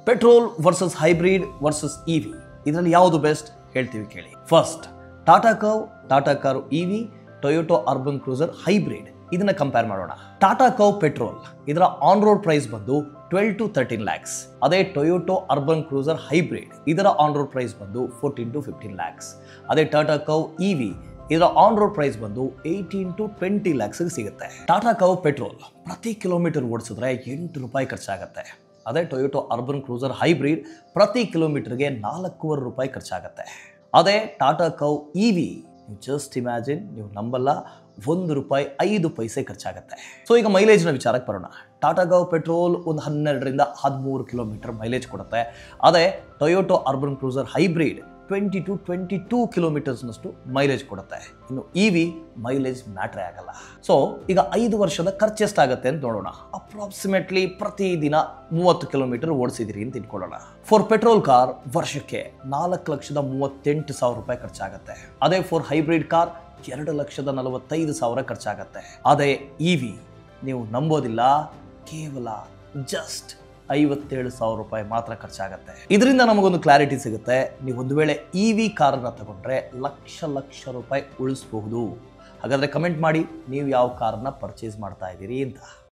Petrol versus hybrid versus EV ಇದರಲ್ಲಿ ಯಾವುದು best ಹೇಳ್ತೀವಿ ಕೇಳಿ. First Tata curve, Tata curve EV, Toyota urban cruiser hybrid ಇದನ್ನ ಕಂಪೇರ್ ಮಾಡೋಣ. ಟಾಟಾ ಕರ್ವ್ ಪೆಟ್ರೋಲ್ ಇದರ ಆನ್ ರೋಡ್ ಪ್ರೈಸ್ ಬಂದು 12 to 13 lakhs. ಅದೇ ಟೊಯೋಟೋ ಅರ್ಬನ್ ಕ್ರೂಸರ್ ಹೈಬ್ರಿಡ್ ಇದರ ಆನ್ ರೋಡ್ ಪ್ರೈಸ್ ಬಂದು 14 to 15 lakhs. ಅದೇ ಟಾಟಾ ಕರ್ವ್ ಇವಿ ಇದರ ಆನ್ ರೋಡ್ ಪ್ರೈಸ್ ಬಂದು 18 to 20 lakhs ಸಿಗುತ್ತೆ. ಟಾಟಾ ಕರ್ವ್ ಪೆಟ್ರೋಲ್ ಪ್ರತಿ ಕಿಲೋಮೀಟರ್ ಓಡಿಸಿದ್ರೆ 8 ರೂಪಾಯಿ ಖರ್ಚಾಗುತ್ತೆ. ಅದೇ ಟೊಯೋಟೋ ಅರ್ಬನ್ ಕ್ರೂಸರ್ ಹೈಬ್ರಿಡ್ ಪ್ರತಿ ಕಿಲೋಮೀಟರ್ಗೆ 4.5 ರೂಪಾಯಿ ಖರ್ಚಾಗುತ್ತೆ. ಅದೇ Tata curve EV just imagine, ನೀವು ನಂಬಲ್ಲ, 1 ರೂಪಾಯಿ 5 ಪೈಸೆ ಖರ್ಚಾಗುತ್ತೆ. ಸೊ ಈಗ ಮೈಲೇಜ್ನ ವಿಚಾರಕ್ಕೆ ಬರೋಣ. ಟಾಟಾ ಕರ್ವ್ ಪೆಟ್ರೋಲ್ ಒಂದು 12ರಿಂದ 13 ಕಿಲೋಮೀಟರ್ ಮೈಲೇಜ್ ಕೊಡುತ್ತೆ. ಅದೇ Toyota urban cruiser hybrid 20 to 22 ಕಿಲೋಮೀಟರ್ಸ್ನಷ್ಟು ಮೈಲೇಜ್ ಕೊಡುತ್ತೆ. ಇನ್ನು ಇವಿ ಮೈಲೇಜ್ ಮ್ಯಾಟ್ರೇ ಆಗಲ್ಲ. ಸೊ ಈಗ 5 ವರ್ಷದ ಖರ್ಚು ಎಷ್ಟಾಗುತ್ತೆ ಅಂತ ನೋಡೋಣ. ಅಪ್ರಾಕ್ಸಿಮೇಟ್ಲಿ ಪ್ರತಿದಿನ 30 ಕಿಲೋಮೀಟರ್ ಓಡಿಸಿದಿರಿ ಅಂತ ಇಟ್ಕೊಳ್ಳೋಣ. ಫಾರ್ ಪೆಟ್ರೋಲ್ ಕಾರ್ ವರ್ಷಕ್ಕೆ 4,38,000 ರೂಪಾಯಿ ಖರ್ಚಾಗುತ್ತೆ. ಅದೇ ಫಾರ್ ಹೈಬ್ರಿಡ್ ಕಾರ್ 2,45,000 ಖರ್ಚಾಗುತ್ತೆ. ಅದೇ ಇವಿ ನೀವು ನಂಬೋದಿಲ್ಲ, ಕೇವಲ ಜಸ್ಟ್ 57,000 ರೂಪಾಯಿ ಮಾತ್ರ ಖರ್ಚಾಗುತ್ತೆ. ಇದರಿಂದ ನಮಗೊಂದು ಕ್ಲಾರಿಟಿ ಸಿಗುತ್ತೆ, ನೀವು ಒಂದು ವೇಳೆ ಇವಿ ಕಾರನ್ನ ತಗೊಂಡ್ರೆ ಲಕ್ಷ ರೂಪಾಯಿ ಉಳಿಸಬಹುದು. ಹಾಗಾದ್ರೆ ಕಮೆಂಟ್ ಮಾಡಿ ನೀವು ಯಾವ ಕಾರನ್ನ ಪರ್ಚೇಸ್ ಮಾಡ್ತಾ ಇದ್ದೀರಿ ಅಂತ.